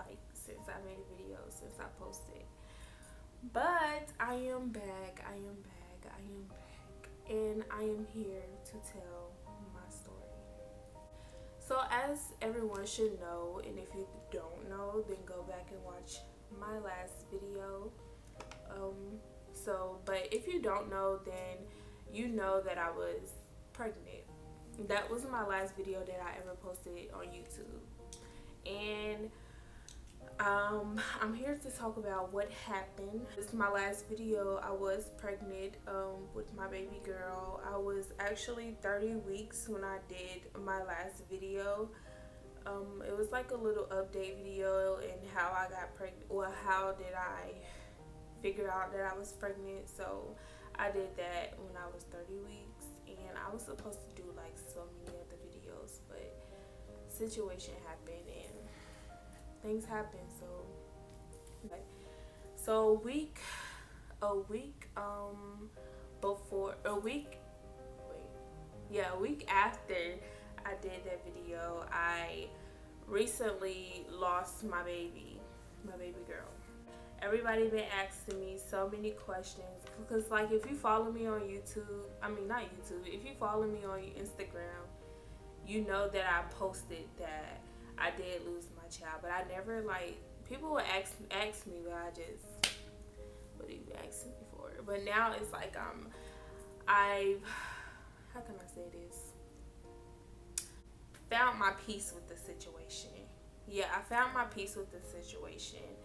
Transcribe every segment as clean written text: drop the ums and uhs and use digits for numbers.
like since I made a video, since I posted. But I am back. I am back. I am back. And I am here to tell my story. So as everyone should know, and if you don't know, then go back and watch my last video. But if you don't know, then you know that I was pregnant. That was my last video that I ever posted on YouTube. And I'm here to talk about what happened. This is my last video. I was pregnant with my baby girl. I was actually 30 weeks when I did my last video. It was like a little update video and how I got pregnant. Well, how did I figure out that I was pregnant? So I did that when I was 30 weeks, and I was supposed to do like so many other videos, but situation happened and things happen. So a week after I did that video, I recently lost my baby girl. Everybody been asking me so many questions because, like, if you follow me on YouTube, I mean not YouTube, if you follow me on Instagram, you know that I posted that I did lose my child, but I never, like, people would ask me, but I just, what are you asking me for? But now it's like how can I say this? Found my peace with the situation. Yeah, I found my peace with the situation.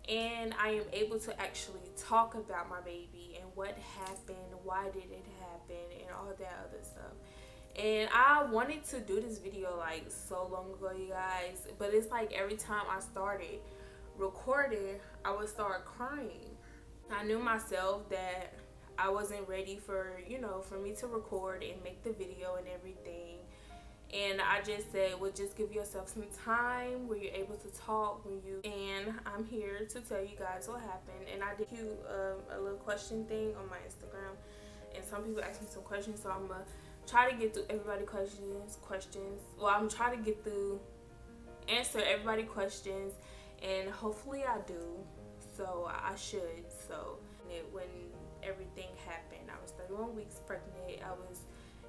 And I am able to actually talk about my baby and what happened, why did it happen, and all that other stuff. And I wanted to do this video like so long ago, you guys, but it's like every time I started recording, I would start crying. I knew myself that I wasn't ready for, for me to record and make the video and everything. And I just said, well, just give yourself some time where you're able to talk and I'm here to tell you guys what happened. And I did a little question thing on my Instagram, and some people asked me some questions, so I'm gonna try to get through everybody's questions. Well, I'm trying to get through, answer everybody's questions, and hopefully I do. So I should. So when everything happened, I was 31 weeks pregnant.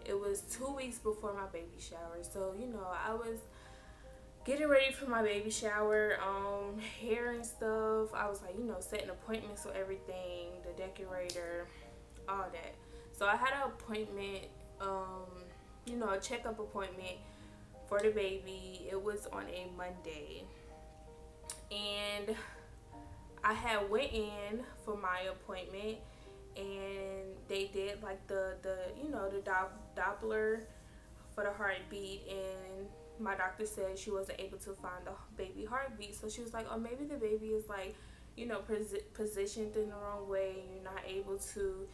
It was 2 weeks before my baby shower. So, I was getting ready for my baby shower, hair and stuff. I was like, setting appointments for everything, the decorator, all that. So I had an appointment, a checkup appointment for the baby. It was on a Monday. And I had went in for my appointment, and they did like the Doppler for the heartbeat, and my doctor said she wasn't able to find the baby heartbeat. So she was like, oh, maybe the baby is like, positioned in the wrong way, and you're not able to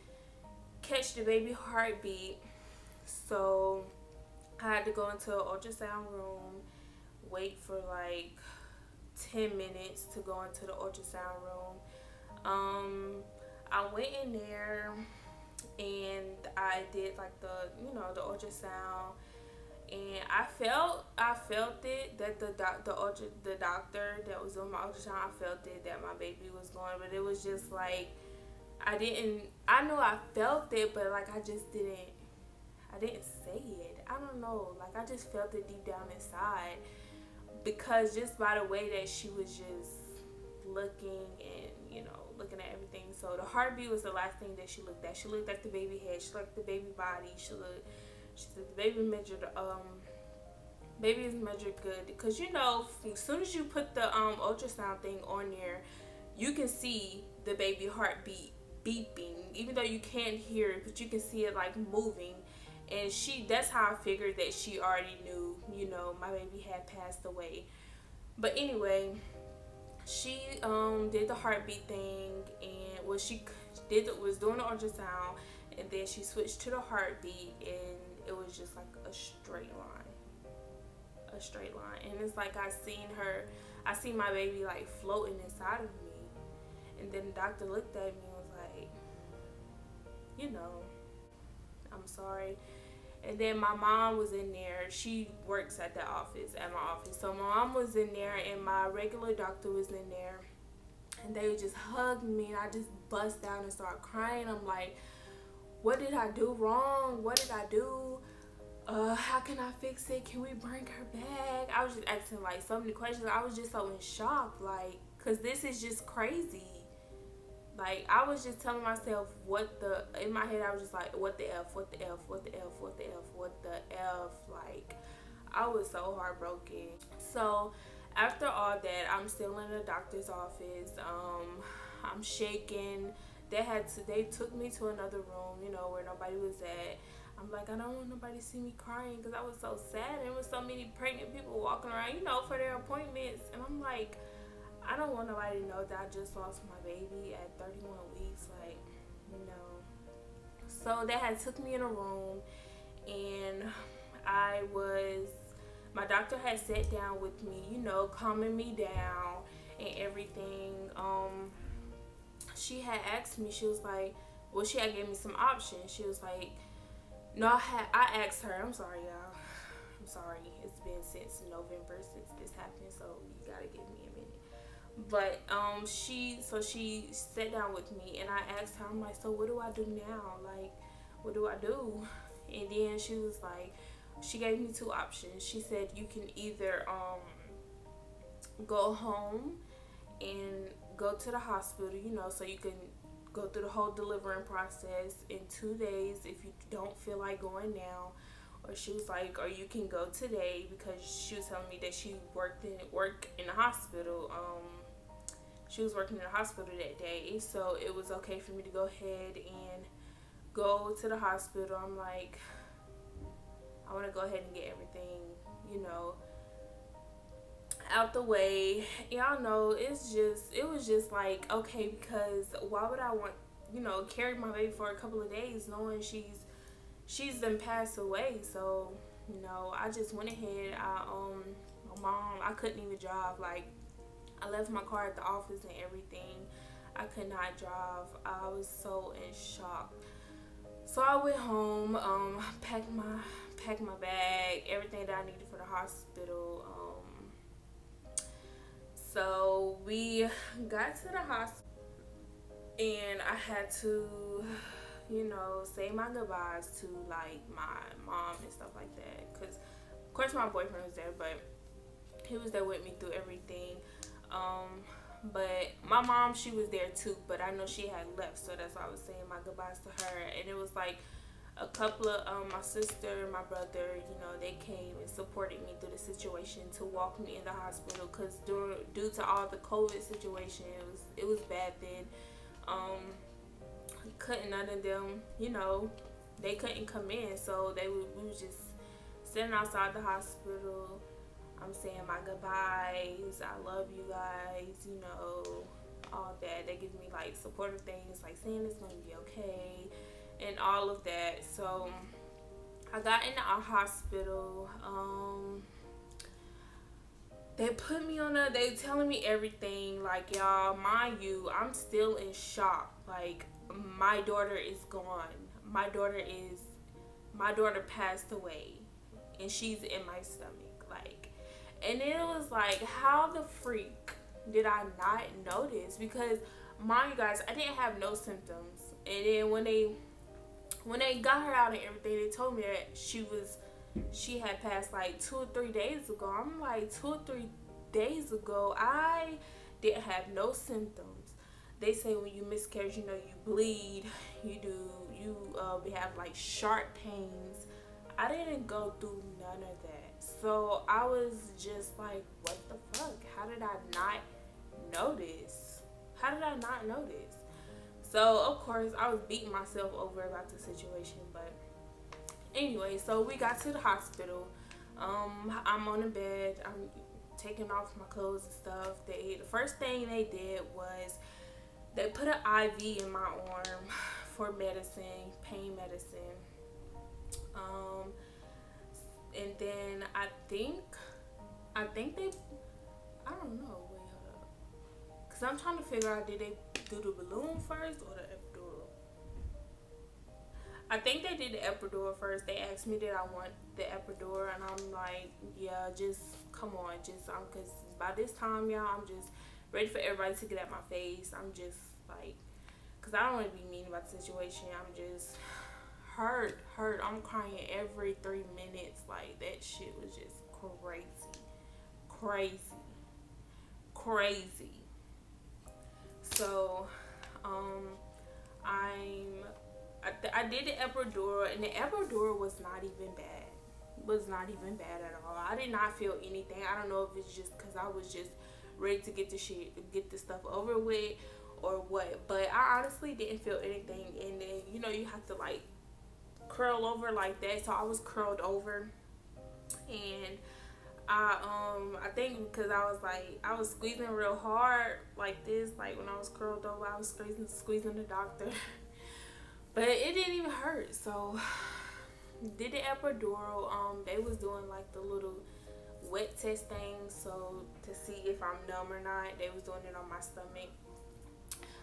catch the baby heartbeat. So I had to go into an ultrasound room, wait for like 10 minutes to go into the ultrasound room. I went in there and I did like the ultrasound, and I felt it that the doctor that was doing my ultrasound, I felt it that my baby was going, but it was just like I know I felt it, but like I didn't say it. I don't know, like I just felt it deep down inside, because just by the way that she was just looking and looking at everything. So the heartbeat was the last thing that she looked at. She looked at the baby head, she looked at the baby body, she said the baby is measured good, because as soon as you put the ultrasound thing on there, you can see the baby heartbeat beeping, even though you can't hear it, but you can see it like moving. And that's how I figured that she already knew, my baby had passed away. But anyway, she did the heartbeat thing, and what she was doing the ultrasound, and then she switched to the heartbeat, and it was just like a straight line. And it's like I seen my baby like floating inside of me. And then the doctor looked at me and was like, I'm sorry. And then my mom was in there. She works at the office, at my office. So my mom was in there, and my regular doctor was in there. And they would just hug me, and I just bust down and start crying. I'm like, what did I do wrong? What did I do? How can I fix it? Can we bring her back? I was just asking like so many questions. I was just so in shock, like, cause this is just crazy. Like, I was just telling myself in my head I was just like, what the F, what the F, what the F, what the F, what the F. Like, I was so heartbroken. So after all that, I'm still in the doctor's office. I'm shaking. They took me to another room, where nobody was at. I'm like, I don't want nobody to see me crying because I was so sad. There was so many pregnant people walking around, for their appointments. And I'm like, I don't want nobody to know that I just lost my baby at 31 weeks. Like, no. So they had took me in a room, and my doctor had sat down with me, calming me down and everything. She had asked me, she was like, well, she had gave me some options. She was like, no, I asked her, I'm sorry, y'all. I'm sorry. It's been since November since this happened, so you gotta give me a minute. But she sat down with me, and I asked her, I'm like, so what do I do now? Like, what do I do? And then she was like, she gave me two options. She said you can either go home and go to the hospital, so you can go through the whole delivering process in 2 days if you don't feel like going now. Or she was like, or you can go today, because she was telling me that she worked in the hospital. She was working in the hospital that day, so it was okay for me to go ahead and go to the hospital. I'm like, I want to go ahead and get everything, out the way. Y'all know, it was just like, okay, because why would I want, carry my baby for a couple of days knowing she's been passed away? So, I just went ahead. My mom, I couldn't even drive. Like, I left my car at the office and everything. I could not drive. I was so in shock. So I went home, packed my bag, everything that I needed for the hospital. So we got to the hospital, and I had to, say my goodbyes to like my mom and stuff like that. Cause of course my boyfriend was there, but he was there with me through everything. But my mom, she was there too, but I know she had left, so that's why I was saying my goodbyes to her. And it was like a couple of my sister, my brother, they came and supported me through the situation to walk me in the hospital, because due to all the COVID situation, it was bad then. Couldn't none of them, they couldn't come in, so we was just sitting outside the hospital. I'm saying my goodbyes. I love you guys, all that. They give me like supportive things, like saying it's gonna be okay and all of that. So I got into our hospital. They put me on they telling me everything. Like, y'all, mind you, I'm still in shock. Like, my daughter is gone. My daughter passed away, and she's in my stomach. Like, and it was like, how the freak did I not notice? Because, mind you guys, I didn't have no symptoms. And then when they got her out and everything, they told me that she had passed like 2 or 3 days ago. I'm like, 2 or 3 days ago, I didn't have no symptoms. They say when you miscarriage, you bleed, you have like sharp pains. I didn't go through none of that. So I was just like, what the fuck? How did I not notice? So, of course, I was beating myself over about the situation. But anyway, so we got to the hospital. I'm on the bed. I'm taking off my clothes and stuff. The first thing they did was they put an IV in my arm for medicine, pain medicine. And then I think they, I don't know, wait, hold up. Because I'm trying to figure out, did they do the balloon first or the epidural? I think they did the epidural first. They asked me did I want the epidural, and I'm like, yeah, just come on, just cause by this time, y'all, I'm just ready for everybody to get at my face. I'm just like, cause I don't want to be mean about the situation. I'm just hurt. I'm crying every 3 minutes. Like that shit was just crazy. So, I did the epidural, and the epidural was not even bad. Was not even bad at all. I did not feel anything. I don't know if it's just because I was just ready to get the stuff over with, or what. But I honestly didn't feel anything. And then you have to like curl over like that. So I was curled over, and I think because I was squeezing real hard like this, like when I was curled over, I was squeezing the doctor. But it didn't even hurt. So did the epidural. They was doing like the little wet test thing, so to see if I'm numb or not. They was doing it on my stomach,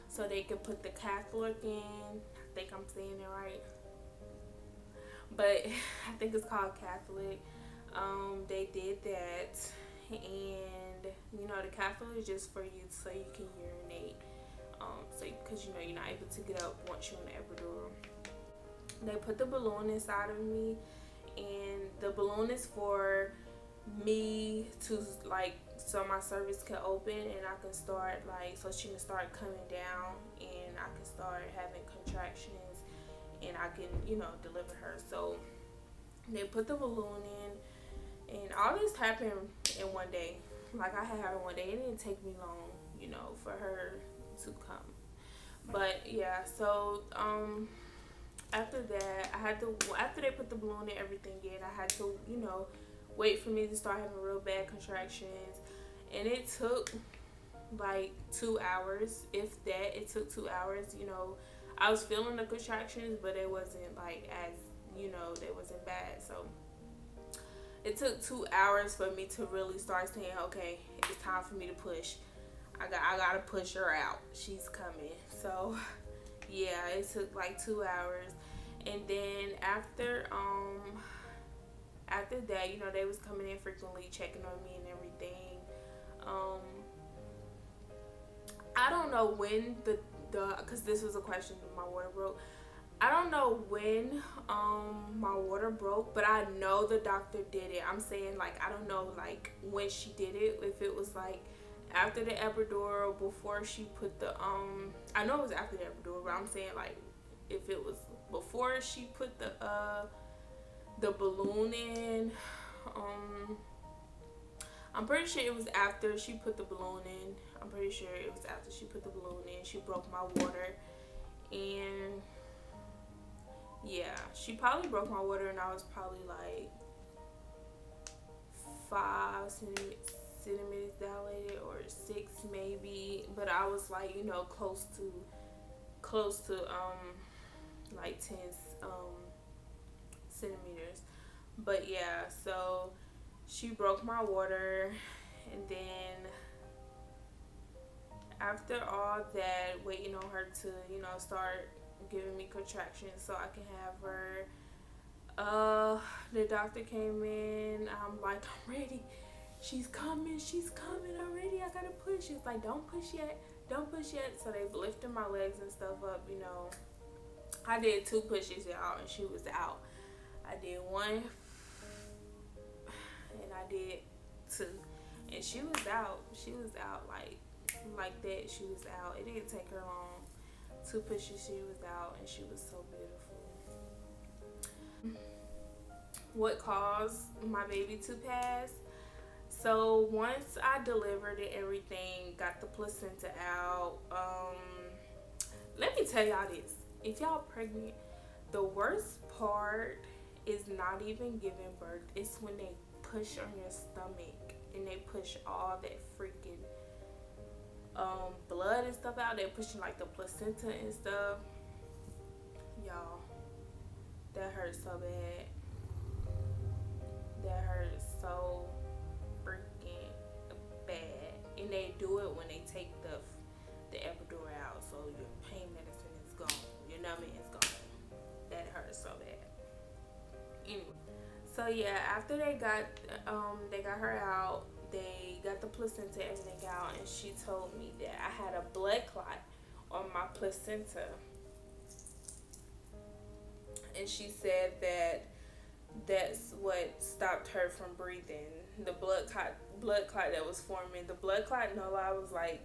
so they could put the catheter in. I think I'm saying it right, but I think it's called catheter. They did that, and the catheter is just for you so you can urinate. So because you're not able to get up once you're in the epidural. They put the balloon inside of me, and the balloon is for me to like so my cervix can open and I can start so she can start coming down and I can start having contractions and I can deliver her. So they put the balloon in, and all this happened in one day. Like I had her one day. It didn't take me long, for her to come. But yeah, so after that, after they put the balloon and everything in, I had to, wait for me to start having real bad contractions. And it took like 2 hours, if that. It took 2 hours, I was feeling the contractions, but it wasn't like as, they wasn't bad. So it took 2 hours for me to really start saying, okay, it's time for me to push. I gotta push her out. She's coming. So yeah, it took like 2 hours. And then after that, they was coming in frequently, checking on me and everything. I don't know when because this was a question when my water broke. I don't know when my water broke, but I know the doctor did it. I'm saying I don't know when she did it, if it was after the epidural, before she put the I know it was after the epidural, but I'm saying if it was before she put the balloon in. I'm pretty sure it was after she put the balloon in. I'm pretty sure it was after she put the balloon in. She broke my water, and yeah, she probably broke my water, and I was probably 5 centimeters dilated, or 6 maybe, but I was close to 10 centimeters. But yeah, so she broke my water, and then after all that, waiting on her to start giving me contractions so I can have her, the doctor came in. I'm like, I'm ready. She's coming already. I gotta push. It's like, don't push yet. So they lifted my legs and stuff up, I did 2 pushes, y'all, and she was out. I did 1, and I did 2, and she was out. Like that. She was out. It didn't take her long. 2 pushes, she was out, and she was so beautiful. What caused my baby to pass? So once I delivered and everything, got the placenta out, let me tell y'all this. If y'all pregnant, the worst part is not even giving birth. It's when they push on your stomach and they push all that freaking blood and stuff out. They're pushing the placenta and stuff. Y'all, that hurts so bad. That hurts so freaking bad. And they do it when they take the epidural out, so your pain medicine is gone, your numbing is gone. That hurts So yeah, after they got her out, they got the placenta, everything out, and she told me that I had a blood clot on my placenta, and she said that that's what stopped her from breathing. The blood clot that was forming. The blood clot, no lie, was like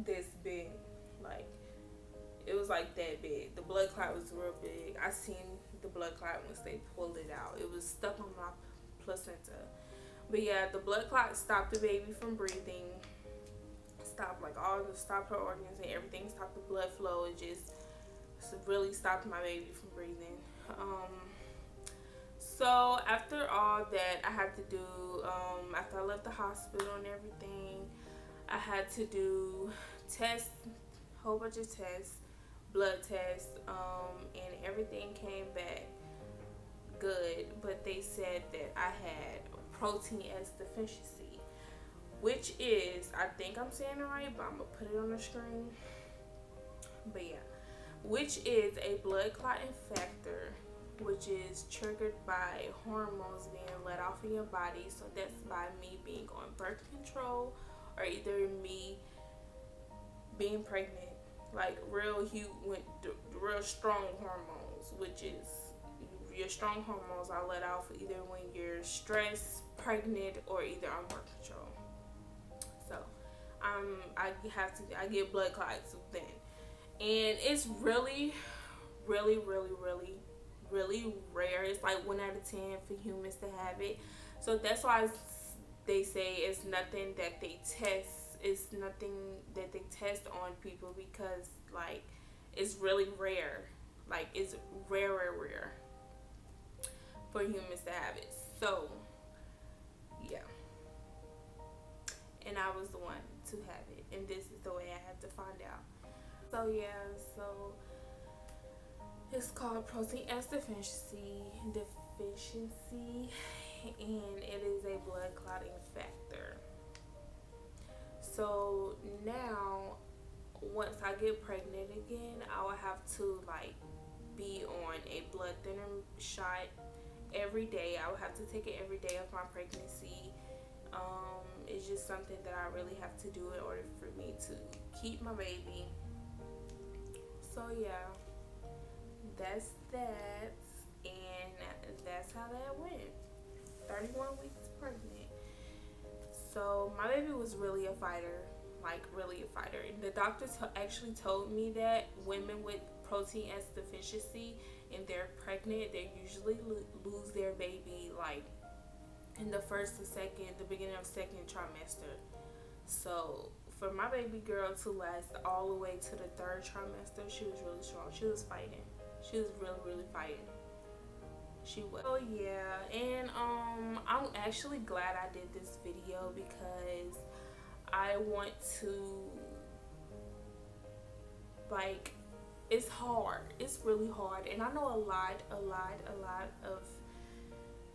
this big, like it was like that big. The blood clot was real big. I seen the blood clot once they pulled it out. It was stuck on my placenta. But yeah, the blood clot stopped the baby from breathing. Stopped her organs and everything. Stopped the blood flow. It just really stopped my baby from breathing. So after all that I had to do, after I left the hospital and everything, I had to do tests, whole bunch of tests, blood tests, and everything came back good. But they said that I had protein S deficiency, which is, I think I'm saying it right, but I'm gonna put it on the screen. But yeah, which is a blood clot factor, which is triggered by hormones being let off in your body. So that's by me being on birth control, or either me being pregnant, like real strong hormones, which is your strong hormones are let off either when you're stressed, pregnant, or either on birth control. So I get blood clots then, and it's really, really, really, really, really rare. It's like 1 out of 10 for humans to have it. So that's why they say it's nothing that they test. It's nothing that they test on people, because like it's really rare. Like it's rare for humans to have it. So yeah, and I was the one to have it, and this is the way I had to find out. So yeah, so it's called protein S deficiency, and it is a blood clotting factor. So now, once I get pregnant again, I will have to like be on a blood thinner shot every day. I will have to take it every day of my pregnancy. It's just something that I really have to do in order for me to keep my baby. So yeah, that's that, and that's how that went. 31 weeks pregnant. So my baby was really a fighter, like really a fighter. And the doctor actually told me that women with protein S deficiency and they're pregnant, they usually lose their baby like in the beginning of second trimester. So for my baby girl to last all the way to the 3rd trimester, she was really strong. She was fighting. She was really, really fighting. She was. Oh yeah, and I'm actually glad I did this video, because I want to, like, it's hard. It's really hard, and I know a lot of,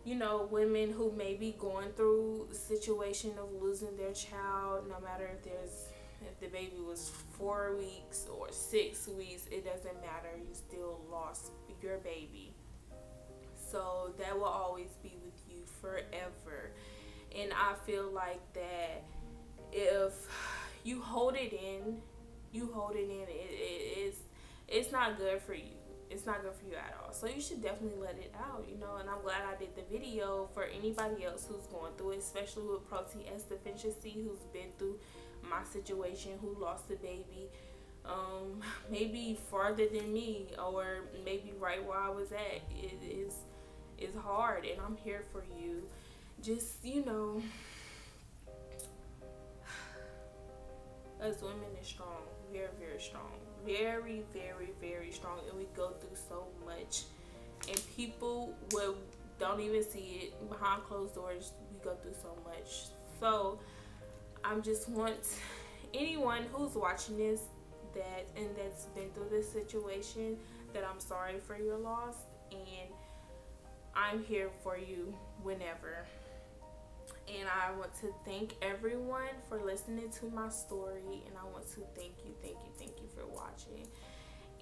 you know, women who may be going through the situation of losing their child. No matter if the baby was 4 weeks or 6 weeks, it doesn't matter. You still lost your baby. So that will always be with you forever. And I feel like that if you hold it in, it's not good for you. It's not good for you at all. So you should definitely let it out, you know. And I'm glad I did the video for anybody else who's going through it, especially with protein S deficiency, who's been through my situation, who lost a baby, maybe farther than me, or maybe right where I was at. It's hard, and I'm here for you. Just, you know, us women is strong, very, very strong, very, very, very strong, and we go through so much, and people don't even see it behind closed doors. We go through so much. So I just want anyone who's watching this that's been through this situation, that I'm sorry for your loss, and I'm here for you whenever. And I want to thank everyone for listening to my story, and I want to thank you for watching.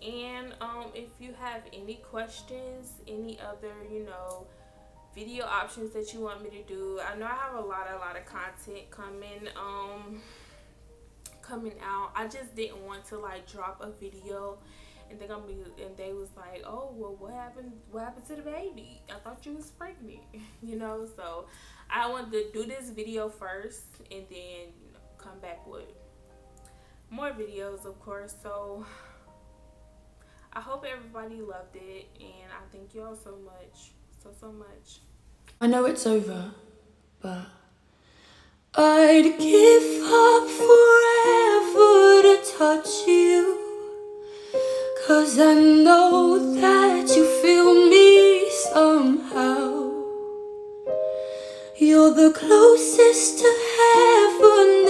And if you have any questions, any other, you know, video options that you want me to do. I know I have a lot of content coming out. I just didn't want to like drop a video and they was like, oh well, what happened to the baby? I thought you was pregnant. So I wanted to do this video first and then come back with more videos, of course. So I hope everybody loved it, and I thank you all so much, so much. I know it's over, but I'd give up forever to touch you, 'cause I know that you feel me somehow. You're the closest to heaven